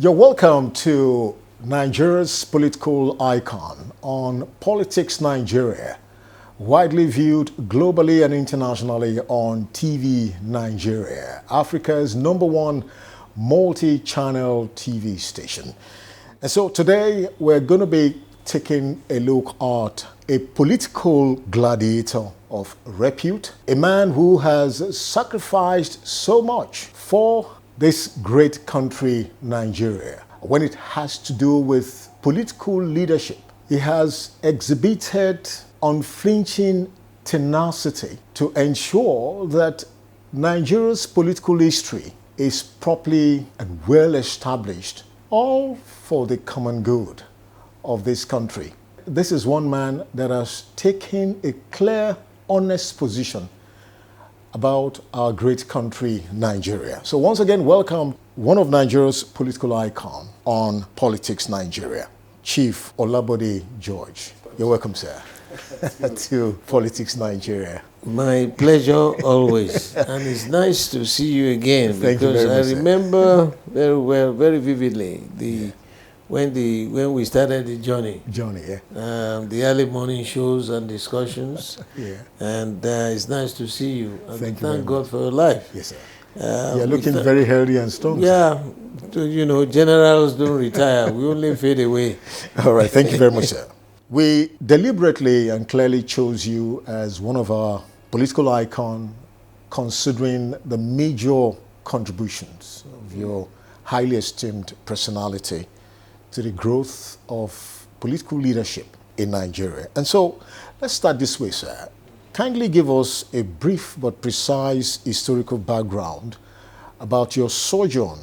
You're welcome to Nigeria's political icon on Politics Nigeria, widely viewed globally and internationally on TV Nigeria, Africa's #1 multi-channel TV station. And so today we're going to be taking a look at a political gladiator of repute, a man who has sacrificed so much for this great country, Nigeria. When it has to do with political leadership, he has exhibited unflinching tenacity to ensure that Nigeria's political history is properly and well established, all for the common good of this country. This is one man that has taken a clear, honest position about our great country, Nigeria. So once again, welcome one of Nigeria's political icon on Politics Nigeria, Chief OLABODE George. You're welcome, sir, to Politics Nigeria. My pleasure always. And it's nice to see you again. Thank you because very much, I remember very well, very vividly, when we started the journey. The early morning shows and discussions. Yeah. And it's nice to see you. And Thank God for your life. Yes, sir. You're looking very healthy and strong. Yeah. You know, generals don't retire. We only fade away. All right. Thank you very much, sir. We deliberately and clearly chose you as one of our political icons, considering the major contributions of your highly esteemed personality to the growth of political leadership in Nigeria. And so let's start this way, sir. Kindly give us a brief but precise historical background about your sojourn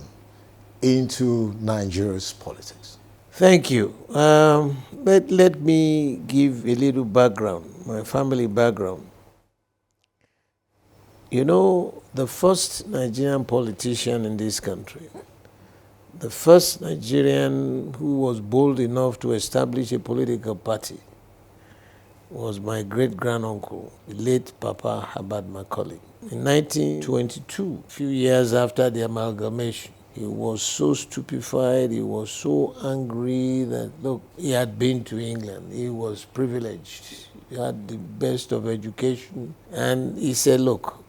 into Nigeria's politics. Thank you. Let me give a little background, my family background. You know, the first Nigerian politician in this country, the first Nigerian who was bold enough to establish a political party was my great-granduncle, the late Papa Herbert Macaulay. In 1922, a few years after the amalgamation, he was so stupefied, he was so angry that, look, he had been to England, he was privileged, he had the best of education, and he said, look,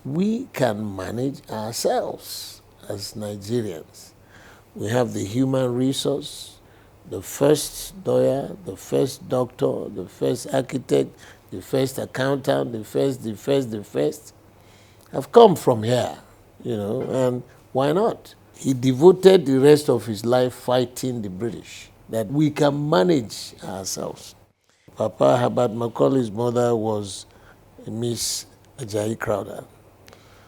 we can manage ourselves as Nigerians. We have the human resource, the first lawyer, the first doctor, the first architect, the first accountant, the first have come from here, you know, and why not? He devoted the rest of his life fighting the British, that we can manage ourselves. Papa Herbert Macaulay's mother was Miss Ajayi Crowder.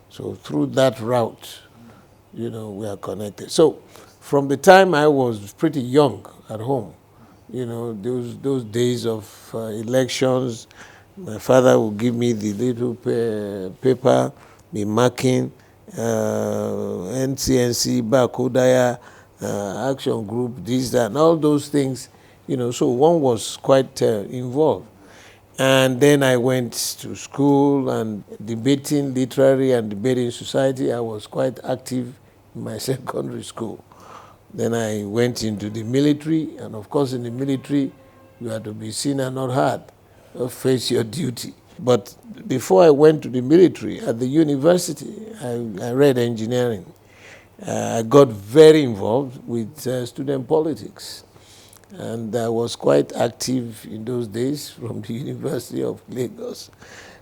So through that route, you know, we are connected. So from the time I was pretty young at home, you know, those days of elections, my father would give me the little paper, be marking, NCNC, Bakodaya, Action Group, this, that, and all those things, you know, so one was quite involved. And then I went to school and debating, literary and debating society. I was quite active in my secondary school. Then I went into the military, and of course in the military, you had to be seen and not heard, face your duty. But before I went to the military, at the university, I read engineering. I got very involved with student politics. And I was quite active in those days from the University of Lagos.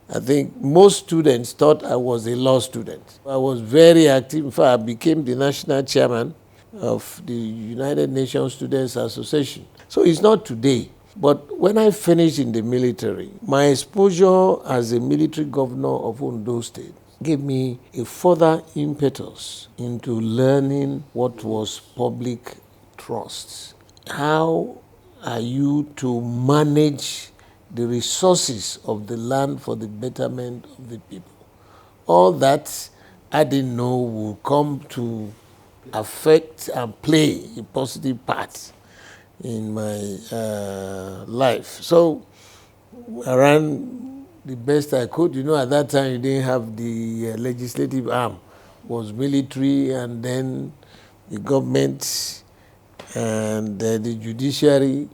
I think most students thought I was a law student. I was very active. In fact, I became the national chairman of the United Nations Students Association. So it's not today. But when I finished in the military, my exposure as a military governor of Ondo State gave me a further impetus into learning what was public trust. How are you to manage the resources of the land for the betterment of the people? All that I didn't know would come to affect and play a positive part in my life. So I ran the best I could. You know, at that time you didn't have the legislative arm. It was military, and then the government and the judiciary,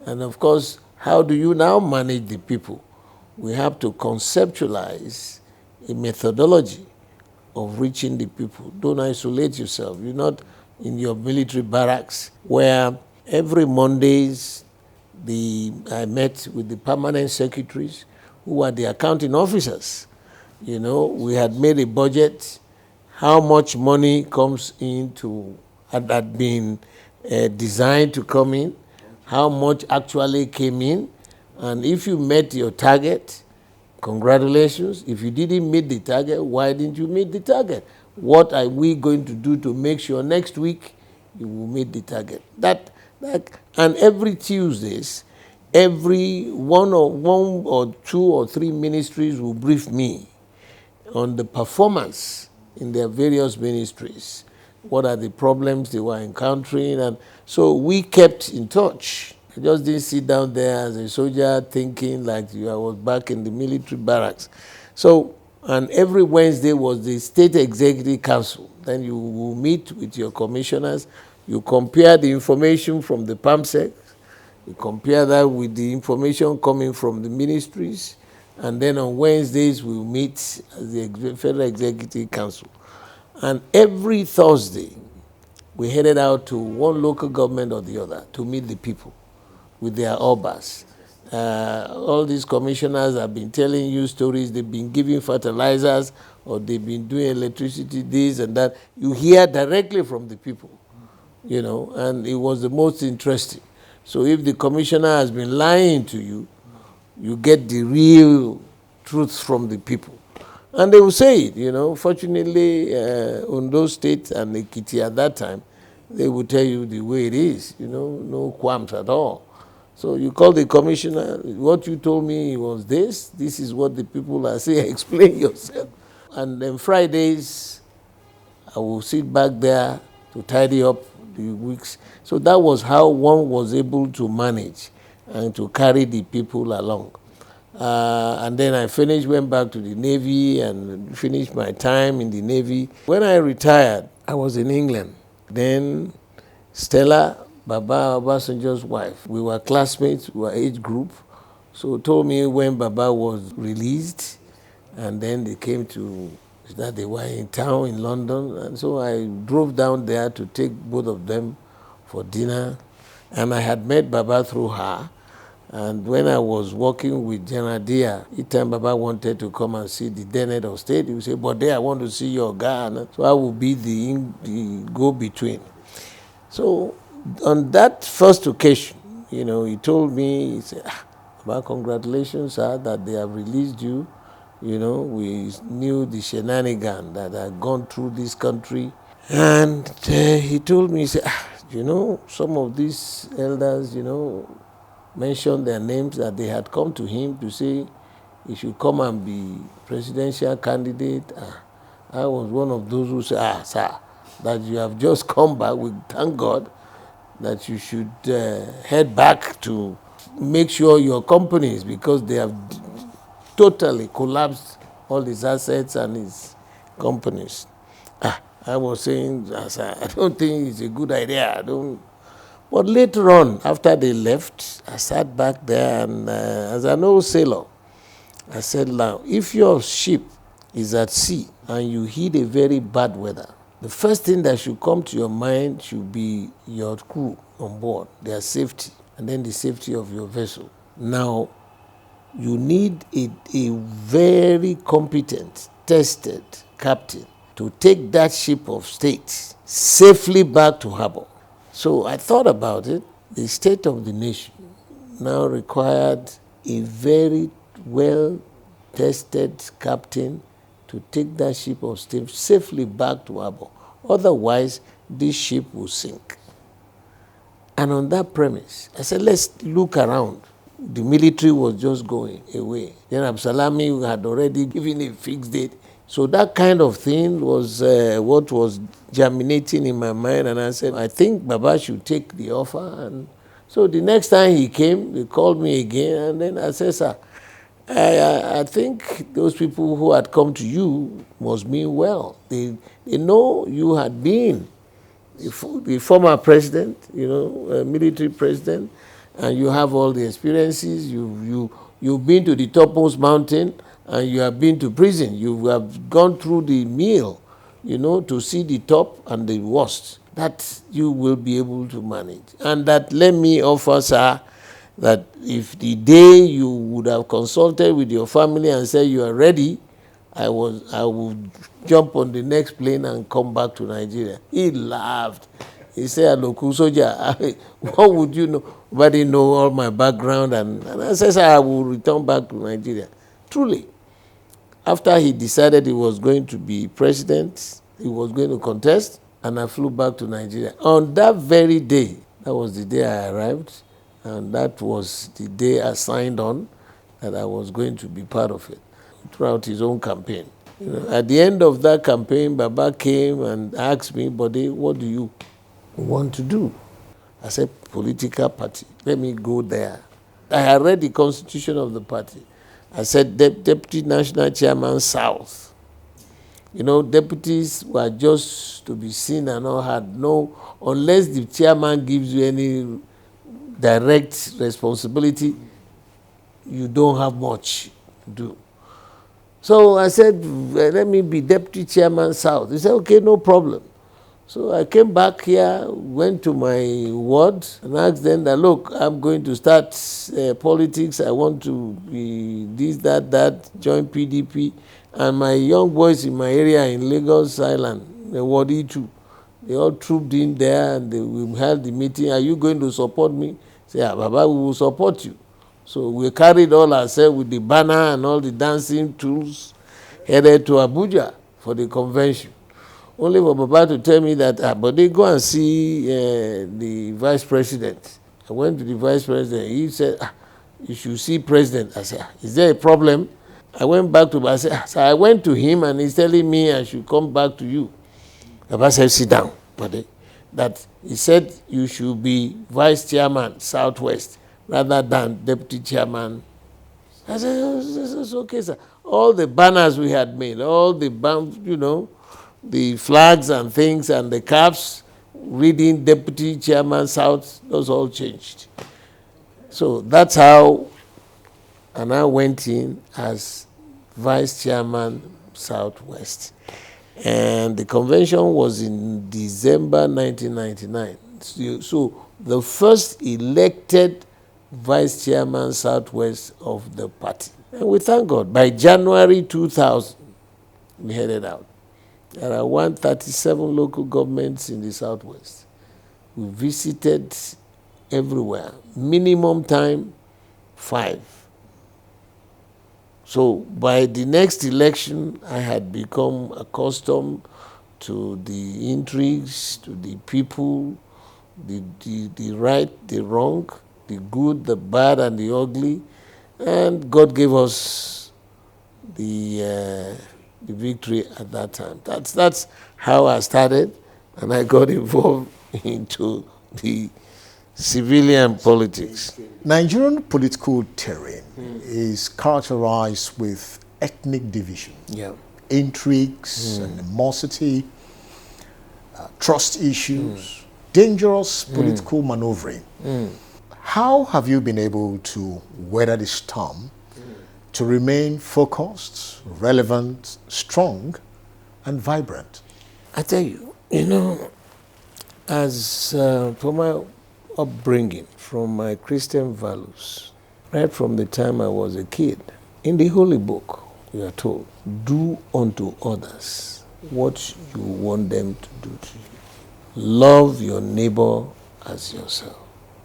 and of course, how do you now manage the people? We have to conceptualize a methodology of reaching the people. Don't isolate yourself. You're not in your military barracks where every Mondays I met with the permanent secretaries who are the accounting officers. You know, we had made a budget, how much money comes into, had been designed to come in, how much actually came in, and if you met your target, congratulations. If you didn't meet the target, why didn't you meet the target? What are we going to do to make sure next week you will meet the target? And every Tuesdays, every one or two or three ministries will brief me on the performance in their various ministries. What are the problems they were encountering? And so we kept in touch. I just didn't sit down there as a soldier thinking like I was back in the military barracks. So, and every Wednesday was the State Executive Council. Then you will meet with your commissioners. You compare the information from the PAMSEC. You compare that with the information coming from the ministries. And then on Wednesdays, we'll meet as the Federal Executive Council. And every Thursday, we headed out to one local government or the other to meet the people with their obas. All these commissioners have been telling you stories. They've been giving fertilizers, or they've been doing electricity, this and that. You hear directly from the people, you know, and it was the most interesting. So if the commissioner has been lying to you, you get the real truth from the people. And they will say it, you know. Fortunately, Ondo State and Ekiti at that time, they will tell you the way it is, you know, no qualms at all. So you call the commissioner, what you told me was this is what the people are saying, explain yourself. And then Fridays, I will sit back there to tidy up the weeks. So that was how one was able to manage and to carry the people along. And then I went back to the Navy and finished my time in the Navy. When I retired, I was in England. Then Stella, Baba Obasanjo's wife, we were classmates, we were age group. So told me when Baba was released, and then they came to, that they were in town in London. And so I drove down there to take both of them for dinner. And I had met Baba through her. And when I was working with General Dia, each time Baba wanted to come and see the then head of state, he would say, but there I want to see your guy. So I would be the go-between. So on that first occasion, you know, he told me, he said, Baba, congratulations, sir, that they have released you. You know, we knew the shenanigan that had gone through this country. And he told me, he said, you know, some of these elders, you know, mentioned their names, that they had come to him to say he should come and be presidential candidate. I was one of those who said, sir, that you have just come back, we thank God that you should head back to make sure your companies, because they have totally collapsed all his assets and his companies. I was saying, sir, I don't think it's a good idea. But later on, after they left, I sat back there and as an old sailor, I said, now, if your ship is at sea and you hit a very bad weather, the first thing that should come to your mind should be your crew on board, their safety, and then the safety of your vessel. Now, you need a very competent, tested captain to take that ship of state safely back to harbor. So I thought about it. The state of the nation now required a very well-tested captain to take that ship of state safely back to harbor. Otherwise, this ship will sink. And on that premise, I said, let's look around. The military was just going away. Then Absalami had already given a fixed date. So that kind of thing was what was germinating in my mind. And I said, I think Baba should take the offer. And so the next time he came, they called me again. And then I said, sir, I think those people who had come to you must mean well. They know you had been the former president, military president, and you have all the experiences. You've been to the topmost mountain, and you have been to prison. You have gone through the meal, to see the top and the worst. That you will be able to manage. And that, let me offer, sir, that if the day you would have consulted with your family and said you are ready, I would jump on the next plane and come back to Nigeria. He laughed. He said, "Aloku Soja, what would you know?" But he know all my background, and I said, "Sir, I will return back to Nigeria." Truly, after he decided he was going to be president, he was going to contest, and I flew back to Nigeria. On that very day, that was the day I arrived, and that was the day I signed on that I was going to be part of it throughout his own campaign. At the end of that campaign, Baba came and asked me, "Bode, what do you want to do?" I said, "Political party. Let me go there." I had read the constitution of the party. I said, Deputy National Chairman South. Deputies were just to be seen and not heard. No, unless the chairman gives you any direct responsibility, you don't have much to do. So I said, "Let me be Deputy Chairman South." He said, "Okay, no problem." So I came back here, went to my ward, and asked them that, "Look, I'm going to start politics. I want to be this, that, join PDP." And my young boys in my area in Lagos Island, the Ward E2, they all trooped in there, and we held the meeting. "Are you going to support me?" Say, "Yeah, Baba, we will support you." So we carried all ourselves with the banner and all the dancing tools, headed to Abuja for the convention. Only for Baba to tell me that, "But they go and see the vice president." I went to the vice president. He said, "You should see president." I said, "Is there a problem?" I went back to Baba. I said, "So I went to him, and he's telling me I should come back to you." Baba said, "Sit down, Bode." That he said you should be vice chairman Southwest rather than deputy chairman. I said, "It's okay, sir." All the banners we had made, all the the flags and things and the caps reading Deputy Chairman South, those all changed. So that's how, and I went in as Vice Chairman Southwest. And the convention was in December 1999. So the first elected Vice Chairman Southwest of the party. And we thank God, by January 2000, we headed out. There are 137 local governments in the Southwest. We visited everywhere. Minimum time, 5. So by the next election, I had become accustomed to the intrigues, to the people, the right, the wrong, the good, the bad, and the ugly. And God gave us the victory at that time. That's how I started, and I got involved into the civilian politics. Nigerian political terrain is characterized with ethnic division, intrigues, animosity, trust issues, dangerous political maneuvering. How have you been able to weather the storm to remain focused, relevant, strong, and vibrant? I tell you, as for my upbringing, from my Christian values, right from the time I was a kid, in the Holy Book, we are told, "Do unto others what you want them to do to you. Love your neighbor as yourself."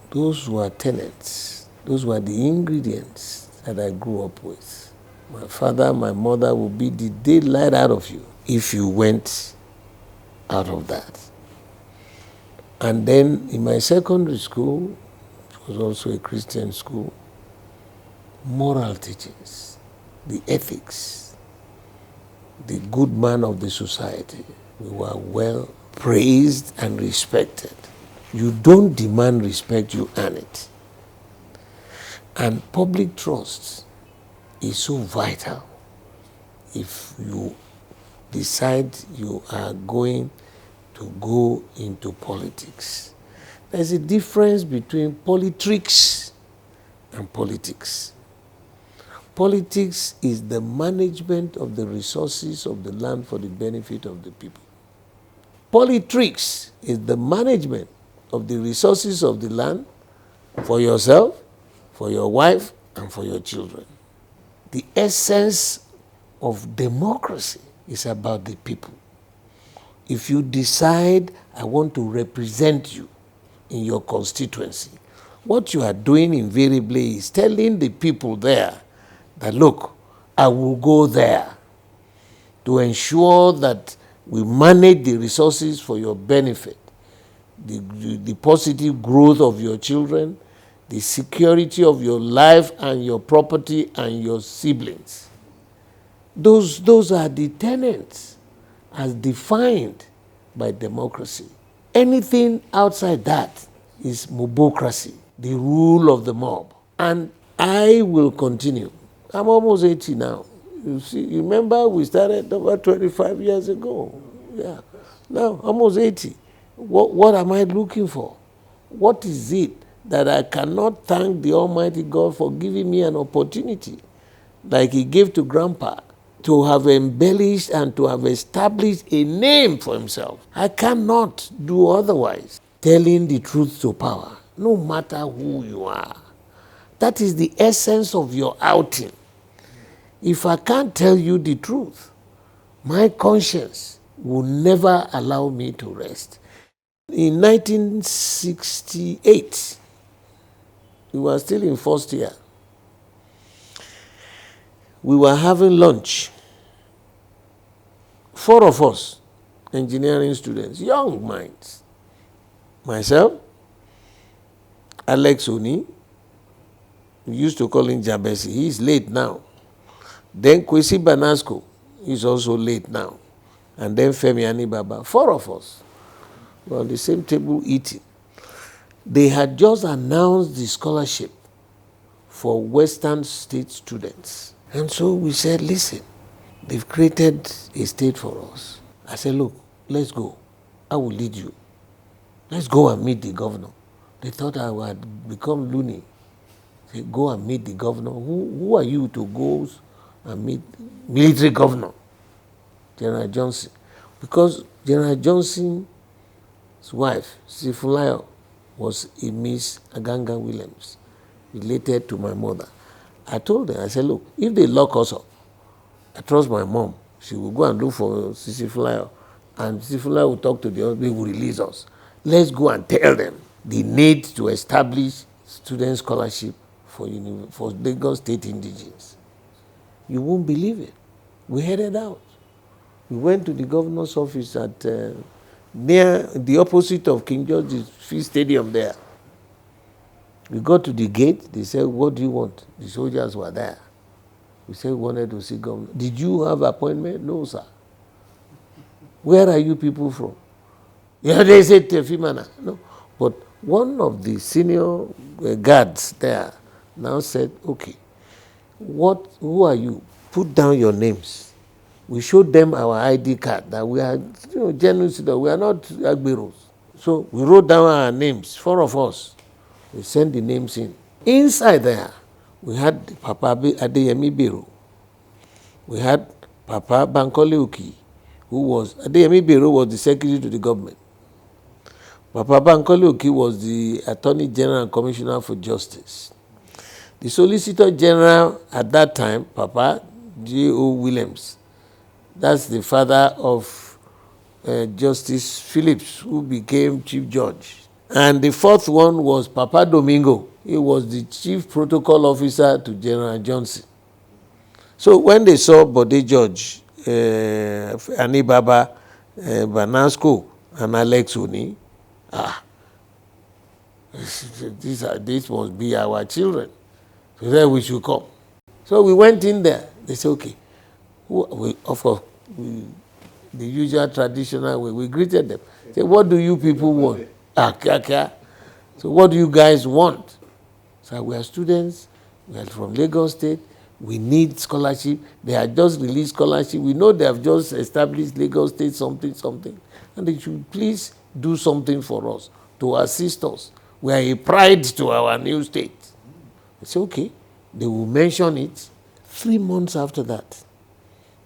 Those were tenets. Those were the ingredients that I grew up with. My father, my mother will be the daylight out of you if you went out of that. And then in my secondary school, it was also a Christian school, moral teachings, the ethics, the good man of the society. We were well praised and respected. You don't demand respect, you earn it. And public trust is so vital. If you decide you are going to go into politics. There's a difference between politricks and politics. Politics is the management of the resources of the land for the benefit of the people. Politricks is the management of the resources of the land for yourself, for your wife, and for your children. The essence of democracy is about the people. If you decide, I want to represent you in your constituency, what you are doing invariably is telling the people there that, look, I will go there to ensure that we manage the resources for your benefit, the positive growth of your children, the security of your life and your property and your siblings. Those are the tenets as defined by democracy. Anything outside that is mobocracy, the rule of the mob. And I will continue. I'm almost 80 now. You see, you remember we started over 25 years ago. Yeah. Now, almost 80. What am I looking for? What is it that I cannot thank the Almighty God for giving me an opportunity, like He gave to Grandpa, to have embellished and to have established a name for himself? I cannot do otherwise. Telling the truth to power, no matter who you are. That is the essence of your outing. If I can't tell you the truth, my conscience will never allow me to rest. In 1968, we were still in first year. We were having lunch. 4 of us, engineering students, young minds. Myself, Alex Oni, we used to call him Jabesi. He's late now. Then Kwesi Banasco is also late now. And then Femi Anibaba. 4 of us were on the same table eating. They had just announced the scholarship for Western state students. And so we said, listen, they've created a state for us. I said, look, let's go. I will lead you. Let's go and meet the governor. They thought I would become loony. Say, go and meet the governor. Who are you to go and meet military governor? General Johnson. Because General Johnson's wife, Sifulayo, was a Miss Aganga Williams, related to my mother. I told them, I said, look, if they lock us up, I trust my mom. She will go and look for Sifulayo, and Sifulayo will talk to the other, they will release us. Let's go and tell them the need to establish student scholarship for Lagos State indigenes. You won't believe it. We headed out. We went to the governor's office at near the opposite of King George's Field Stadium there. We got to the gate. They said, what do you want? The soldiers were there. We said, we wanted to see governor. Did you have appointment? No, sir. Where are you people from? Yeah, they said Tefimana. No. But one of the senior guards there now said, okay, who are you? Put down your names. We showed them our ID card that we are genuine students. We are not Agberos. So we wrote down our names, 4 of us. We sent the names in. Inside there, we had Papa Adeyemi Biro. We had Papa Bankole Uki, who was, Adeyemi Biro was the secretary to the government. Papa Bankole Uki was the Attorney General and Commissioner for Justice. The Solicitor General at that time, Papa J.O. Williams, that's the father of Justice Phillips, who became Chief Judge. And the 4th one was Papa Domingo. He was the Chief Protocol Officer to General Johnson. So when they saw Bode George, Anibaba, Banasco, and Alex Oni, this must be our children. So then we should come. So we went in there. They said, okay. Of course, the usual traditional way, we greeted them. Say, what do you people want? So what do you guys want? So we are students. We are from Lagos State. We need scholarship. They had just released scholarship. We know they have just established Lagos State something. and they should please do something for us to assist us. We are a pride to our new state. I say, okay, they will mention it. 3 months after that,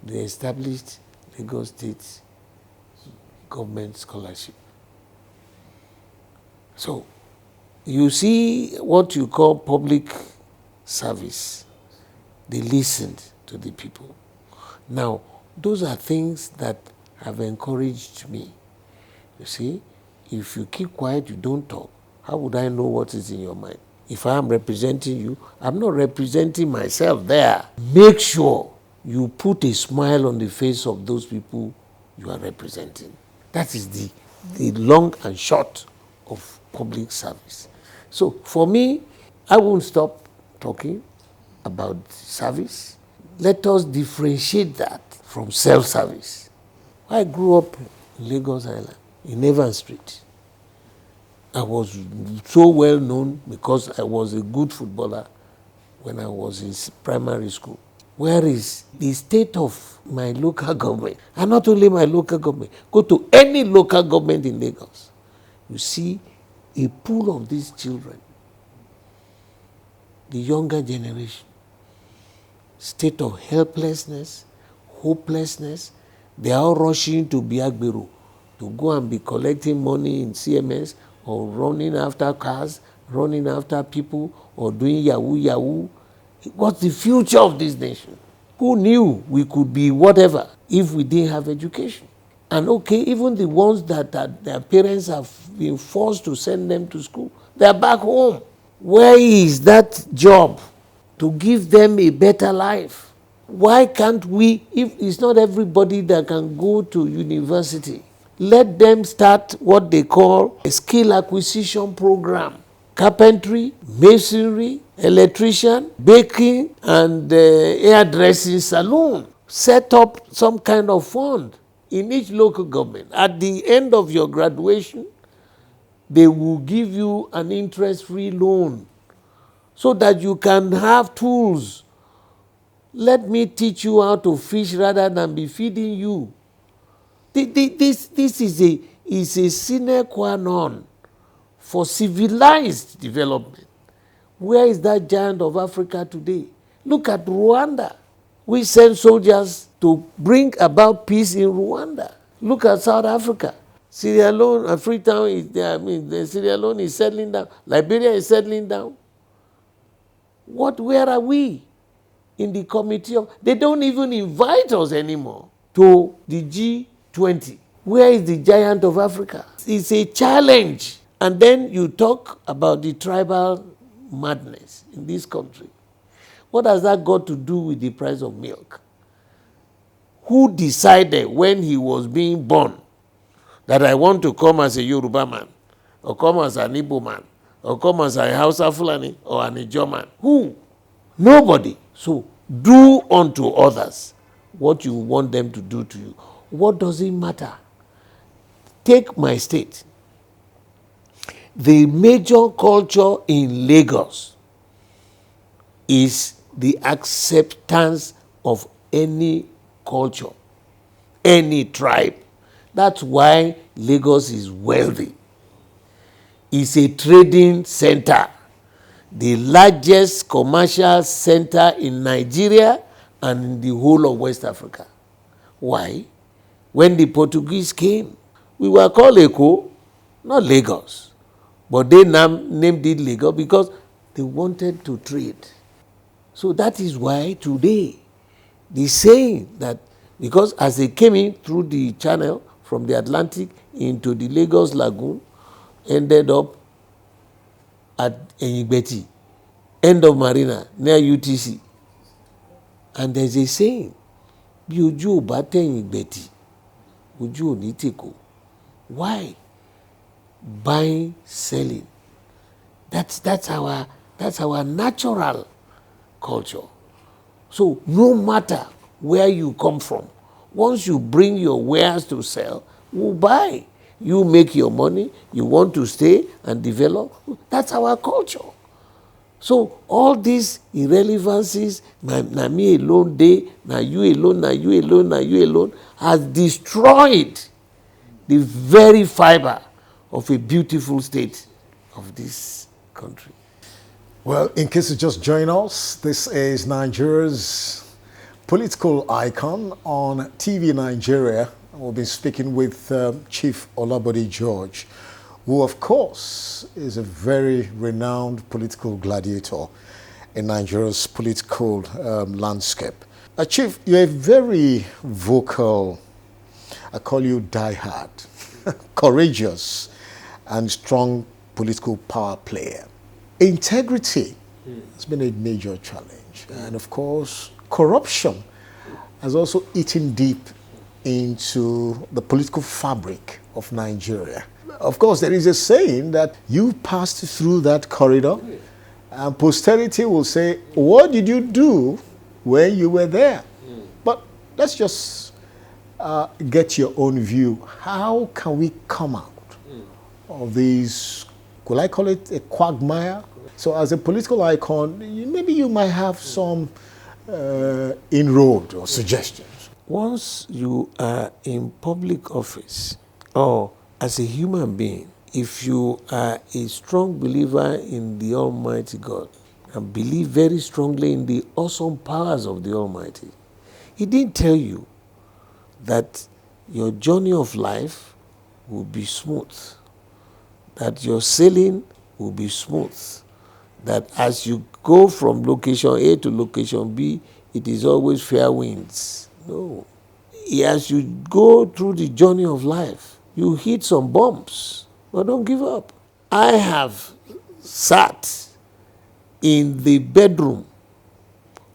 they established Lagos State Government Scholarship. So, you see what you call public service. They listened to the people. Now, those are things that have encouraged me. You see, if you keep quiet, you don't talk, how would I know what is in your mind? If I am representing you, I'm not representing myself there. Make sure you put a smile on the face of those people you are representing. That is the long and short of public service. So for me, I won't stop talking about service. Let us differentiate that from self-service. I grew up in Lagos Island, in Evans Street. I was so well known because I was a good footballer when I was in primary school. Where is the state of my local government? And not only my local government, go to any local government in Lagos. You see a pool of these children, the younger generation, state of helplessness, hopelessness. They are all rushing to Biagbero to go and be collecting money in CMS or running after cars, running after people, or doing yahoo yahoo. What's the future of this nation? Who knew we could be whatever if we didn't have education? And okay, even the ones that their parents have been forced to send them to school, they are back home. Where is that job to give them a better life? Why can't we, if it's not everybody that can go to university, let them start what they call a skill acquisition program. Carpentry, masonry, electrician, baking, and hairdressing salon. Set up some kind of fund in each local government. At the end of your graduation, they will give you an interest-free loan so that you can have tools. Let me teach you how to fish rather than be feeding you. This is a sine qua non for civilized development. Where is that giant of Africa today? Look at Rwanda. We send soldiers to bring about peace in Rwanda. Look at South Africa. Sierra Leone and Freetown is there. Sierra Leone is settling down. Liberia is settling down. Where are we in the committee of? They don't even invite us anymore to the G20. Where is the giant of Africa? It's a challenge. And then you talk about the tribal madness in this country. What has that got to do with the price of milk? Who decided when he was being born that I want to come as a Yoruba man, or come as an Igbo man, or come as a Hausa Fulani, or an Ijaw man? Who? Nobody. So do unto others what you want them to do to you. What does it matter? Take my state. The major culture in Lagos is the acceptance of any culture, any tribe. That's why Lagos is wealthy. It's a trading center, the largest commercial center in Nigeria and in the whole of West Africa. Why? When the Portuguese came, we were called Eko, not Lagos. But they named it Lagos because they wanted to trade. So that is why today, the saying that, because as they came in through the channel from the Atlantic into the Lagos Lagoon, ended up at Eyigbeti, end of Marina, near UTC. And there's a saying, bí ojú ò bá tẹ̀yìn Ìgbẹ̀tì, ojú ò ní tèkó. Why? Buying, selling. That's our natural culture. So no matter where you come from, once you bring your wares to sell, we'll buy. You make your money, you want to stay and develop. That's our culture. So all these irrelevancies, na me alone day, na you alone, na you alone, na you alone, has destroyed the very fiber of a beautiful state of this country. Well, in case you just join us, this is Nigeria's political icon on TV Nigeria. We'll be speaking with Chief OLABODE George, who of course is a very renowned political gladiator in Nigeria's political landscape. Chief, you're a very vocal, I call you diehard, courageous and strong political power player. Integrity has been a major challenge. And of course, corruption has also eaten deep into the political fabric of Nigeria. Of course, there is a saying that you passed through that corridor and posterity will say, what did you do when you were there? But let's just get your own view. How can we come out of these, could I call it a quagmire? So as a political icon, maybe you might have some inroad or suggestions. Once you are in public office or as a human being, if you are a strong believer in the Almighty God and believe very strongly in the awesome powers of the Almighty, He didn't tell you that your journey of life will be smooth, that your sailing will be smooth, that as you go from location A to location B, it is always fair winds. No. As you go through the journey of life, you hit some bumps, but don't give up. I have sat in the bedroom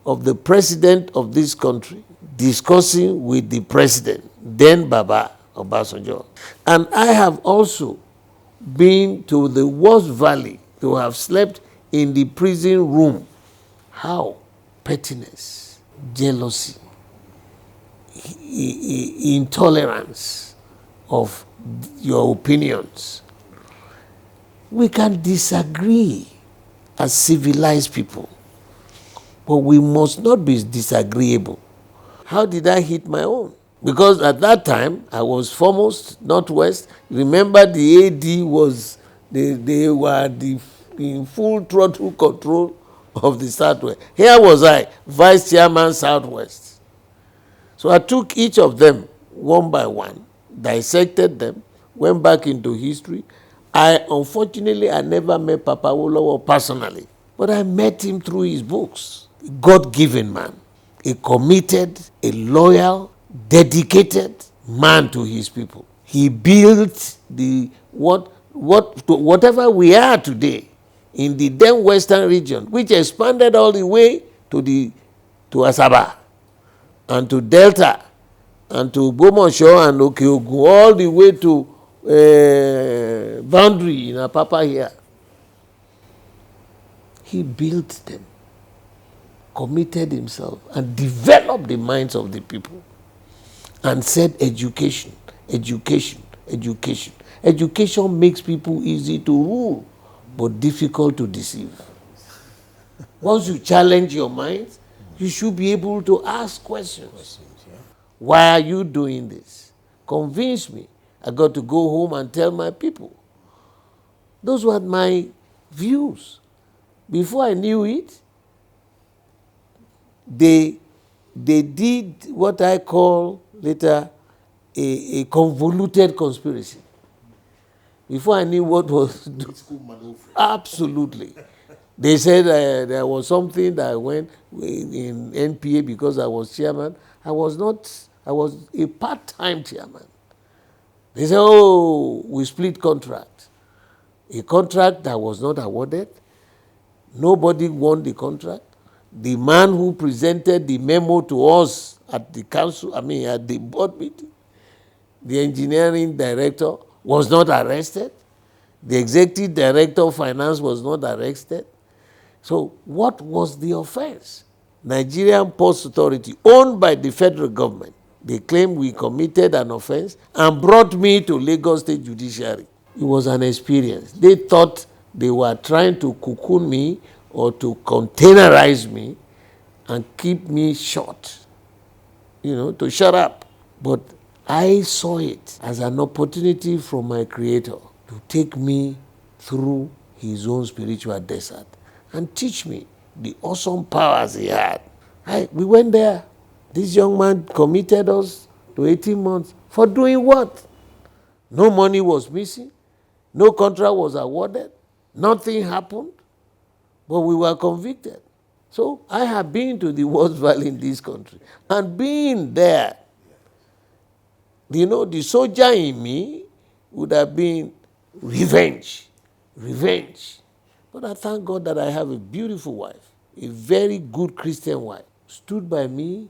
of the president of this country discussing with the president, then Baba Obasanjo. And I have also been to the worst valley to have slept in the prison room. How? Pettiness, jealousy, intolerance of your opinions. We can disagree as civilized people, but we must not be disagreeable. How did I hit my own? Because at that time, I was foremost, Northwest. Remember, the AD was, they were in full throttle control of the Southwest. Here was I, Vice Chairman Southwest. So I took each of them one by one, dissected them, went back into history. Unfortunately, I never met Papa Awolowo personally, but I met him through his books. God-given man, a committed, a loyal, dedicated man to his people. He built the whatever we are today in the then Western region, which expanded all the way to Asaba and to Delta and to Bomosho and Okeogun, all the way to boundary in Apapa here. He built them, committed himself, and developed the minds of the people, and said education, education, education. Education makes people easy to rule, but difficult to deceive. Once you challenge your mind, you should be able to ask questions. Why are you doing this? Convince me. I got to go home and tell my people. Those were my views. Before I knew it, they did what I call later a convoluted conspiracy. Before I knew what was absolutely. They said there was something that I went in NPA because I was chairman. I was a part-time chairman. They said, oh, we split contract. A contract that was not awarded. Nobody won the contract. The man who presented the memo to us at the council, at the board meeting, the engineering director was not arrested. The executive director of finance was not arrested. So what was the offense? Nigerian Ports Authority, owned by the federal government, they claimed we committed an offense and brought me to Lagos State Judiciary. It was an experience. They thought they were trying to cocoon me or to containerize me and keep me shut, to shut up. But I saw it as an opportunity from my Creator to take me through his own spiritual desert and teach me the awesome powers he had. We went there. This young man committed us to 18 months for doing what? No money was missing. No contract was awarded. Nothing happened. But we were convicted. So I have been to the worst valley in this country. And being there, the soldier in me would have been revenge. Revenge. But I thank God that I have a beautiful wife, a very good Christian wife, stood by me.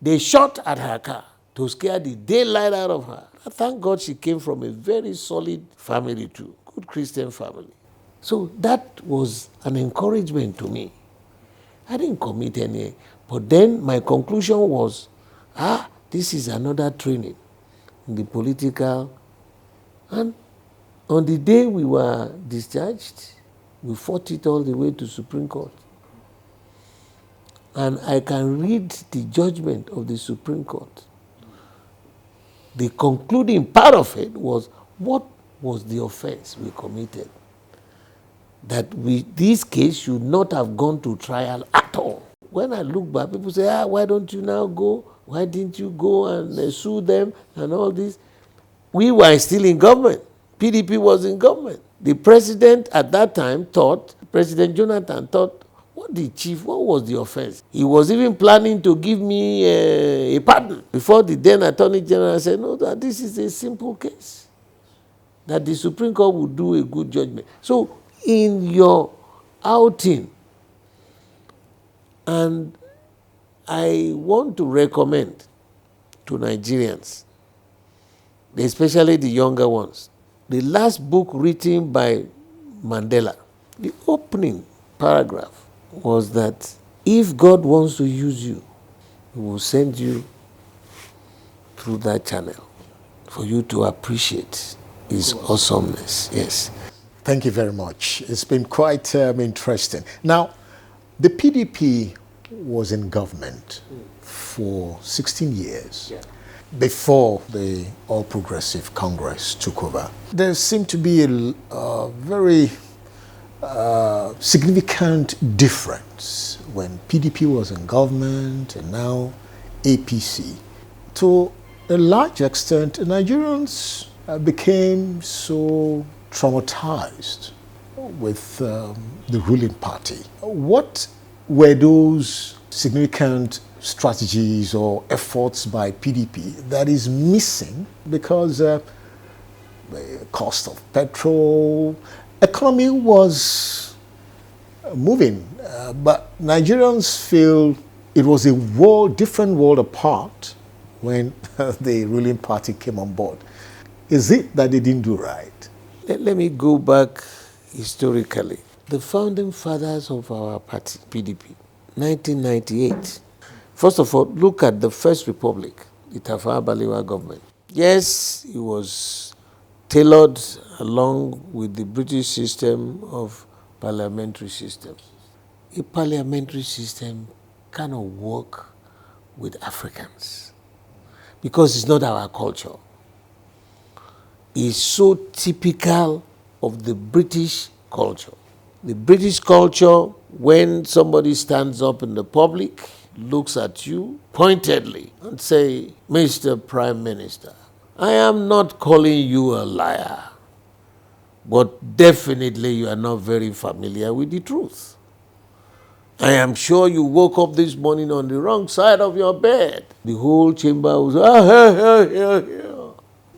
They shot at her car to scare the daylight out of her. I thank God she came from a very solid family too, good Christian family. So that was an encouragement to me. I didn't commit any, but then my conclusion was, this is another training in the political. And on the day we were discharged, we fought it all the way to Supreme Court. And I can read the judgment of the Supreme Court. The concluding part of it was, what was the offense we committed? That this case should not have gone to trial at all. When I look back, people say, why don't you now go? Why didn't you go and sue them and all this? We were still in government. PDP was in government. The president at that time President Jonathan thought, what was the offense? He was even planning to give me a pardon. Before the then Attorney General said, no, that this is a simple case. That the Supreme Court would do a good judgment. So in your outing, and I want to recommend to Nigerians, especially the younger ones, the last book written by Mandela, the opening paragraph was that if God wants to use you, he will send you through that channel for you to appreciate his awesomeness. Yes. Thank you very much. It's been quite interesting. Now, the PDP was in government for 16 years before the All Progressive Congress took over. There seemed to be a very significant difference when PDP was in government and now APC. To a large extent, Nigerians became so traumatized with the ruling party. What were those significant strategies or efforts by PDP that is missing because the cost of petrol, economy was moving, but Nigerians feel it was a different world apart when the ruling party came on board. Is it that they didn't do right? Let me go back historically. The founding fathers of our party, PDP, 1998. First of all, look at the First Republic, the Tafawa Balewa government. Yes, it was tailored along with the British system of parliamentary system. A parliamentary system cannot work with Africans because it's not our culture. It's so typical of the British culture. The British culture, when somebody stands up in the public, looks at you pointedly and say, Mr. Prime Minister, I am not calling you a liar, but definitely you are not very familiar with the truth. I am sure you woke up this morning on the wrong side of your bed. The whole chamber was,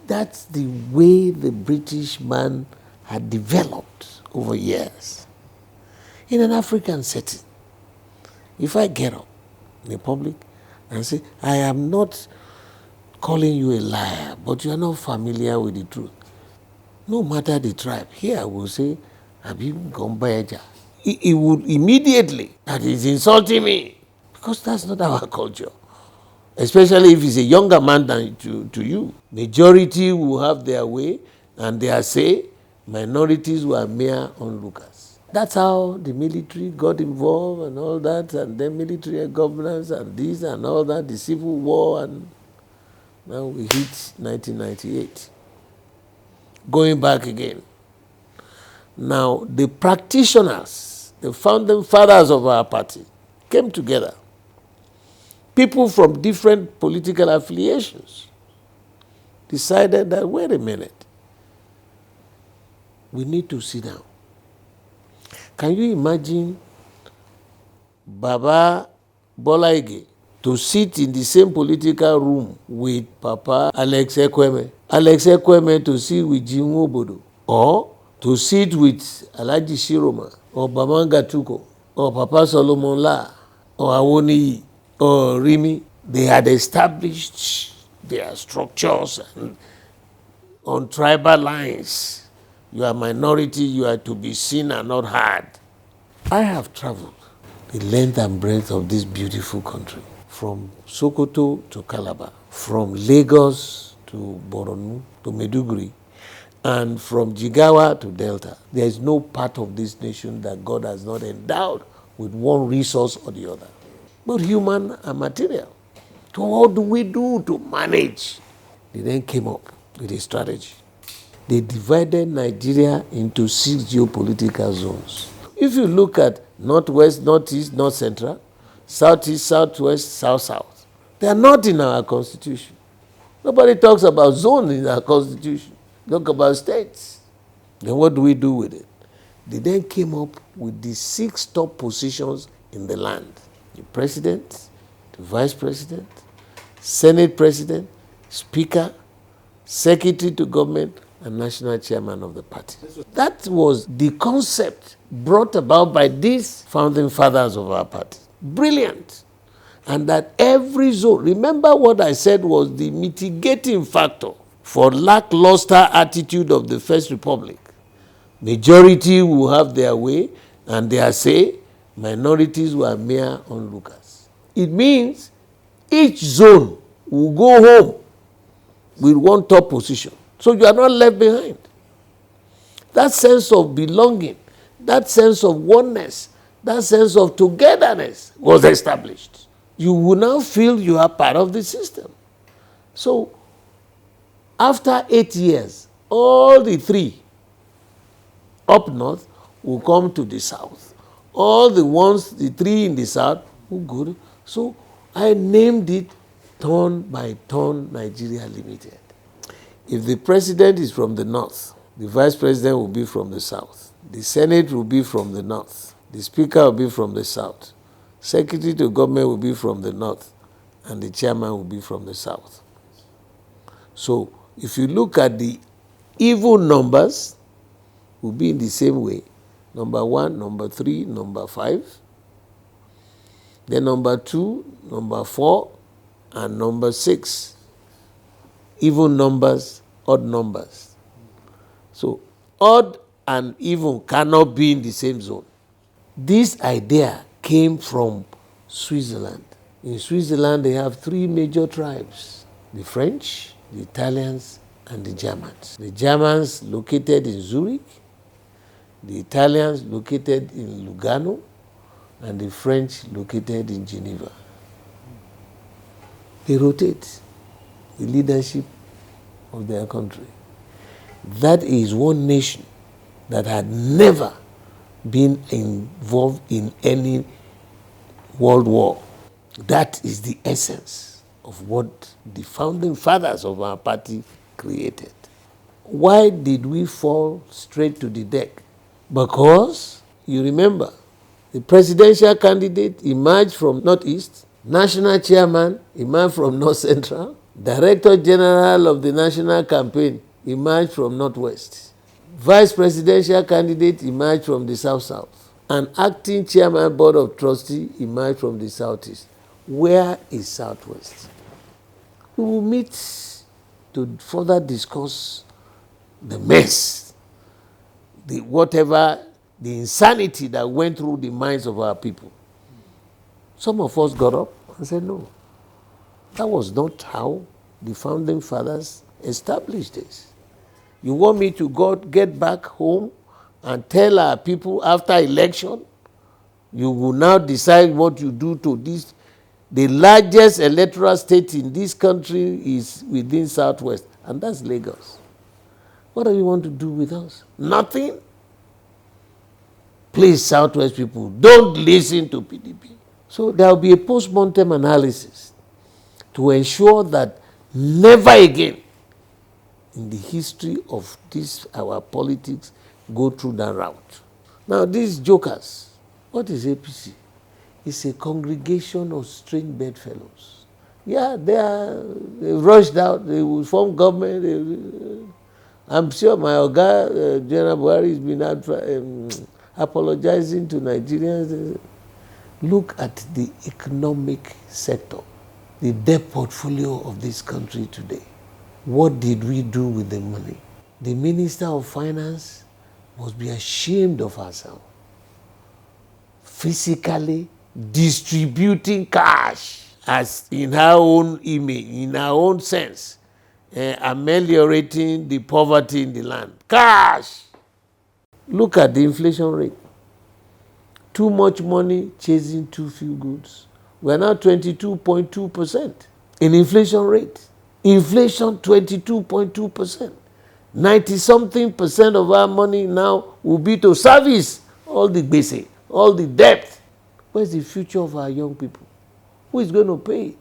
That's the way the British man had developed over years. In an African setting, if I get up in the public and say, I am not calling you a liar, but you are not familiar with the truth. No matter the tribe, here I will say, Abim Gombaeja. He would immediately, that is insulting me, because that's not our culture. Especially if he's a younger man than to you. Majority will have their way and their say, minorities were mere onlookers. That's how the military got involved and all that, and then military governance and this and all that, the civil war. And Now we hit 1998. Going back again. Now the practitioners, the founding fathers of our party, came together. People from different political affiliations decided that, wait a minute, we need to sit down. Can you imagine Baba Bola Ige to sit in the same political room with Papa Alex Ekweme? Alex Ekweme to sit with Jim Obodo, or to sit with Alhaji Shiroma, or Bamanga Tuko, or Papa Solomon La, or Awoniyi, or Rimi. They had established their structures on tribal lines. You are minority, you are to be seen and not heard. I have traveled the length and breadth of this beautiful country, from Sokoto to Calabar, from Lagos to Borno to Maiduguri, and from Jigawa to Delta. There is no part of this nation that God has not endowed with one resource or the other, both human and material. So what do we do to manage? They then came up with a strategy. They divided Nigeria into 6 geopolitical zones. If you look at northwest, northeast, north central, southeast, southwest, south, they are not in our constitution. Nobody talks about zones in our constitution. Talk about states. Then what do we do with it? They then came up with the 6 top positions in the land: the president, the vice president, senate president, speaker, secretary to government, and national chairman of the party. That was the concept brought about by these founding fathers of our party. Brilliant. And that every zone, remember what I said was the mitigating factor for lackluster attitude of the First Republic. Majority will have their way and their say, minorities were mere onlookers. It means each zone will go home with one top position. So you are not left behind. That sense of belonging, that sense of oneness, that sense of togetherness was established. You will now feel you are part of the system. So after 8 years, all the 3 up north will come to the south. All the ones, the 3 in the south, will go. So I named it Turn by Turn Nigeria Limited. If the president is from the north, the vice president will be from the south. The senate will be from the north. The speaker will be from the south. Secretary to government will be from the north. And the chairman will be from the south. So if you look at the even numbers, will be in the same way. Number 1, number 3, number 5. Then number 2, number 4, and number 6. Even numbers, odd numbers. So odd and even cannot be in the same zone. This idea came from Switzerland. In Switzerland, they have 3 major tribes: the French, the Italians, and the Germans. The Germans located in Zurich, the Italians located in Lugano, and the French located in Geneva. They rotate the leadership of their country. That is one nation that had never been involved in any world war. That is the essence of what the founding fathers of our party created. Why did we fall straight to the deck? Because, you remember, the presidential candidate emerged from Northeast, national chairman emerged from North Central, Director General of the National Campaign emerged from Northwest, Vice Presidential candidate emerged from the South-South, and Acting Chairman Board of Trustees emerged from the Southeast. Where is Southwest? We will meet to further discuss the mess, the insanity that went through the minds of our people. Some of us got up and said, no, that was not how the founding fathers established this. You want me to get back home and tell our people after election, you will now decide what you do to this? The largest electoral state in this country is within Southwest, and that's Lagos. What do you want to do with us? Nothing. Please, Southwest people, don't listen to PDP. So there will be a post-mortem analysis to ensure that never again in the history of this, our politics, go through that route. Now, these jokers, what is APC? It's a congregation of strange bedfellows. Yeah, they rushed out, they will form government. I'm sure my Oga, General Buhari, has been apologizing to Nigerians. Look at the economic sector, the debt portfolio of this country today. What did we do with the money? The Minister of Finance must be ashamed of herself. Physically distributing cash as in her own image, in her own sense, ameliorating the poverty in the land. Cash! Look at the inflation rate. Too much money chasing too few goods. We're now 22.2% in inflation rate. Inflation 22.2%. 90-something% of our money now will be to service all the gbese, all the debt. Where's the future of our young people? Who is going to pay?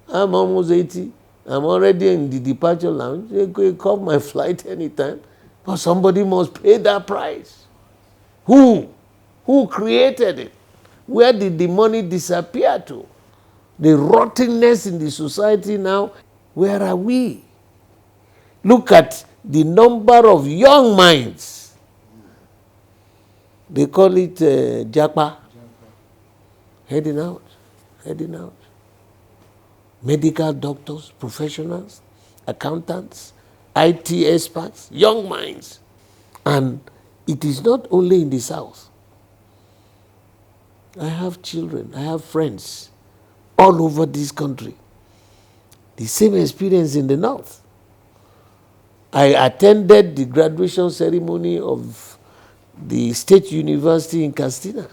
I'm almost 80. I'm already in the departure lounge. They could call my flight anytime. But somebody must pay that price. Who? Who created it? Where did the money disappear to? The rottenness in the society now, where are we? Look at the number of young minds. They call it Japa. Heading out. Medical doctors, professionals, accountants, IT experts, young minds. And it is not only in the South. I have children, I have friends all over this country. The same experience in the North. I attended the graduation ceremony of the State University in Castina.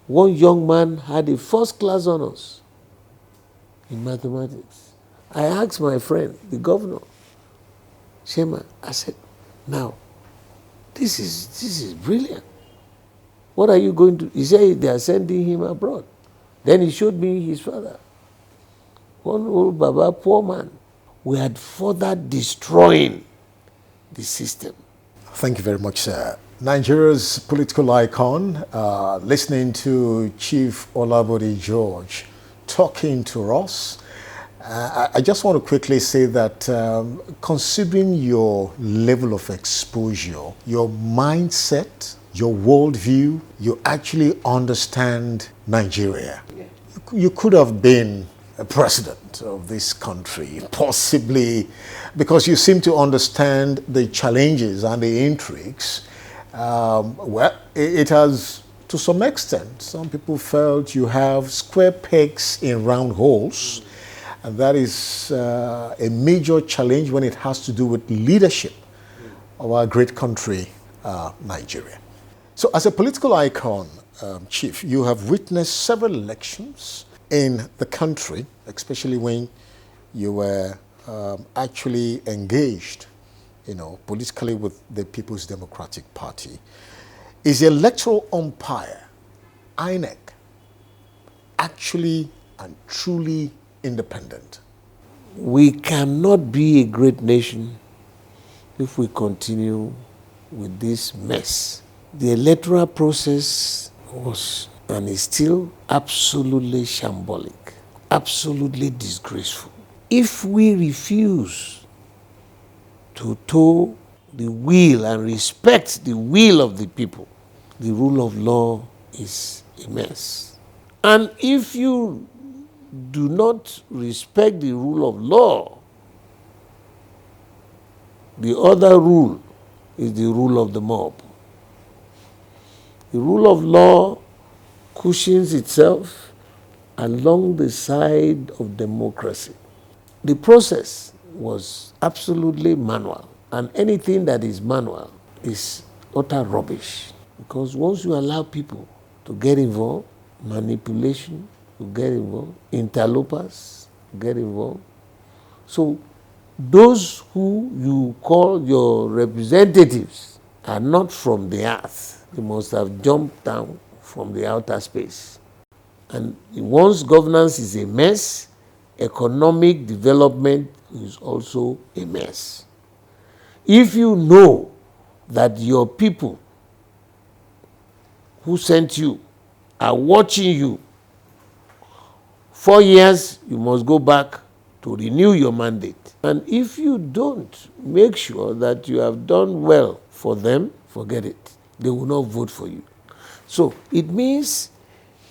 One young man had a first-class honors in mathematics. I asked my friend, the governor, Shema, I said, now, this is brilliant. What are you going to? He said they are sending him abroad. Then he showed me his father. One old Baba, poor man. We had further destroying the system. Thank you very much, sir. Nigeria's political icon, listening to Chief OLABODE George talking to us. I just want to quickly say that considering your level of exposure, your mindset, your worldview, you actually understand Nigeria. Yeah. You could have been a president of this country, possibly, because you seem to understand the challenges and the intrigues. Well, it has, to some extent, some people felt you have square pegs in round holes, and that is a major challenge when it has to do with leadership of our great country, Nigeria. So as a political icon, Chief, you have witnessed several elections in the country, especially when you were actually engaged, politically with the People's Democratic Party. Is the electoral umpire, INEC, actually and truly independent? We cannot be a great nation if we continue with this mess. The electoral process was and is still absolutely shambolic, absolutely disgraceful. If we refuse to toe the will and respect the will of the people, the rule of law is a mess. And if you do not respect the rule of law, the other rule is the rule of the mob. The rule of law cushions itself along the side of democracy. The process was absolutely manual, and anything that is manual is utter rubbish, because once you allow people to get involved, manipulation will get involved, interlopers will get involved. So those who you call your representatives are not from the earth. They must have jumped down from the outer space. And once governance is a mess, economic development is also a mess. If you know that your people who sent you are watching you, 4 years you must go back to renew your mandate. And if you don't make sure that you have done well for them, forget it. They will not vote for you. So it means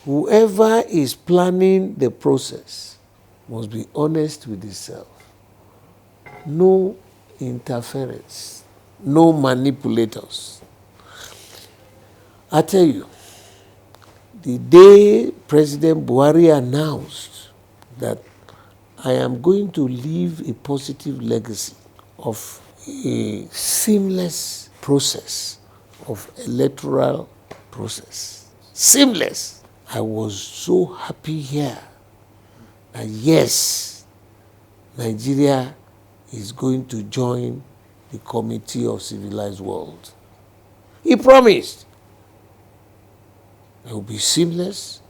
whoever is planning the process must be honest with himself. No interference, no manipulators. I tell you, the day President Buhari announced that I am going to leave a positive legacy of a seamless process of electoral process, seamless, I was so happy here that yes, Nigeria is going to join the Committee of Civilized World. He promised it will be seamless,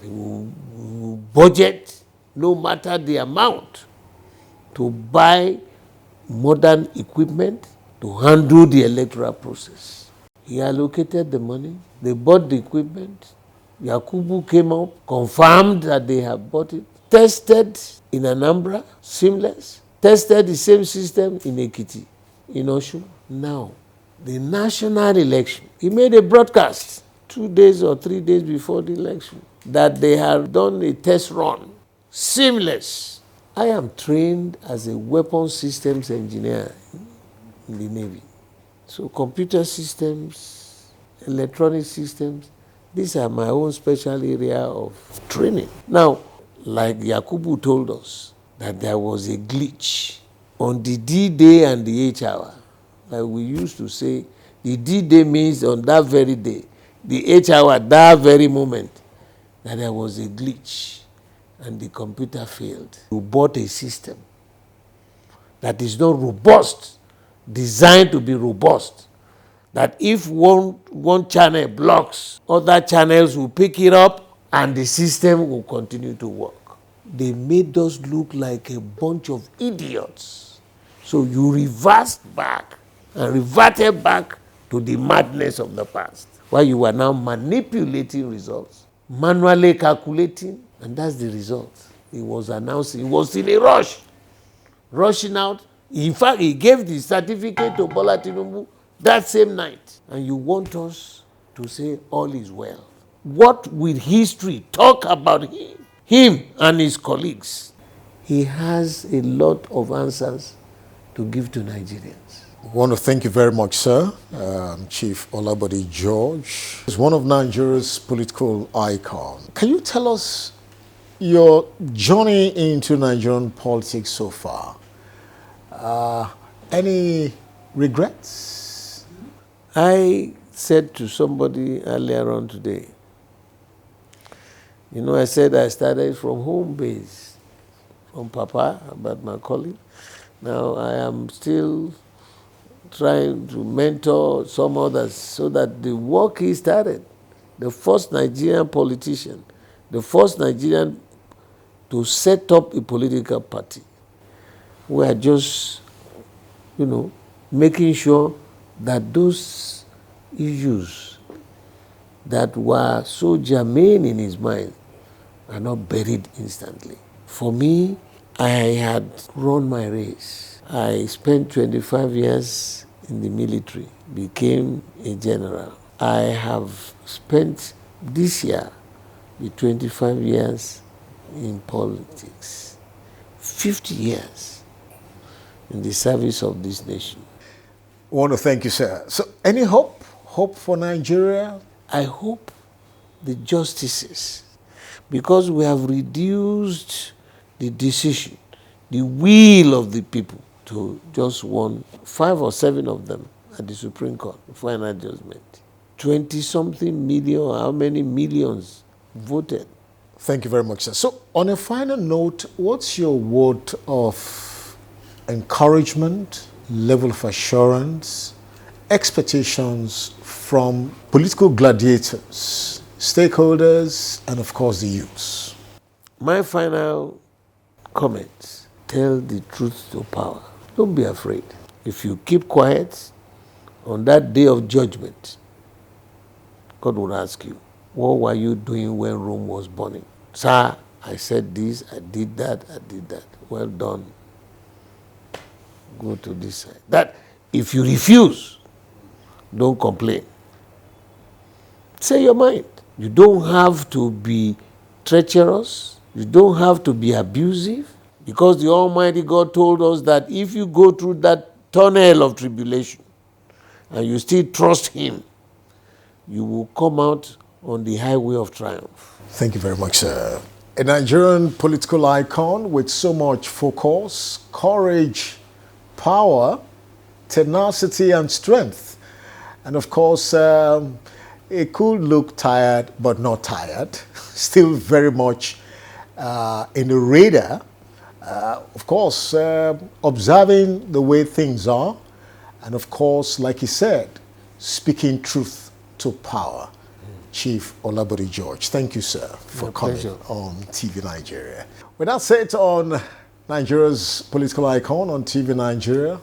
we will budget no matter the amount to buy modern equipment to handle the electoral process. He allocated the money, they bought the equipment, Yakubu came up, confirmed that they have bought it, tested in Anambra, seamless, tested the same system in Ekiti, in Osun. Now, the national election, he made a broadcast 2 days or 3 days before the election that they have done a test run, seamless. I am trained as a weapons systems engineer in the Navy. So computer systems, electronic systems, these are my own special area of training. Now, like Yakubu told us, that there was a glitch on the D-Day and the H hour. Like we used to say, the D-Day means on that very day, the H hour, that very moment, that there was a glitch and the computer failed. We bought a system that is not robust, designed to be robust, that if one channel blocks, other channels will pick it up and the system will continue to work. They made us look like a bunch of idiots. So you reversed back and reverted back to the madness of the past, while you are now manipulating results, manually calculating, and that's the result. He was announcing, he was in a rush, rushing out. In fact, he gave the certificate to Bola Tinubu that same night. And you want us to say all is well. What will history talk about him and his colleagues? He has a lot of answers to give to Nigerians. I want to thank you very much, sir. Chief OLABODE George is one of Nigeria's political icons. Can you tell us your journey into Nigerian politics so far? Any regrets? I said to somebody earlier on today, I said I started from home base, from Papa, about my colleague. Now I am still trying to mentor some others so that the work he started, the first Nigerian politician, the first Nigerian to set up a political party, we are just, making sure that those issues that were so germane in his mind are not buried instantly. For me, I had run my race. I spent 25 years in the military, became a general. I have spent this year the 25 years in politics, 50 years in the service of this nation. I want to thank you, sir. So, any hope? Hope for Nigeria? I hope the justices, because we have reduced the decision, the will of the people to just 5 or 7 of them at the Supreme Court, final judgment. 20-something million, how many millions voted. Thank you very much, sir. So, on a final note, what's your word of encouragement, level of assurance, expectations from political gladiators, stakeholders, and of course the youths? My final comments: tell the truth to power. Don't be afraid. If you keep quiet, on that day of judgment, God will ask you, what were you doing when Rome was burning? Sir, I said this, I did that, I did that. Well done. Go to this side. That if you refuse, don't complain. Say your mind. You don't have to be treacherous. You don't have to be abusive. Because the Almighty God told us that if you go through that tunnel of tribulation and you still trust Him, you will come out on the highway of triumph. Thank you very much, sir. A Nigerian political icon with so much focus, courage, power, tenacity, and strength. And of course, it could look tired, but not tired. Still very much in the radar. Of course, observing the way things are. And of course, like he said, speaking truth to power. Chief OLABODE George, thank you, sir, for coming on TV Nigeria. With that said, on Nigeria's political icon on TV Nigeria,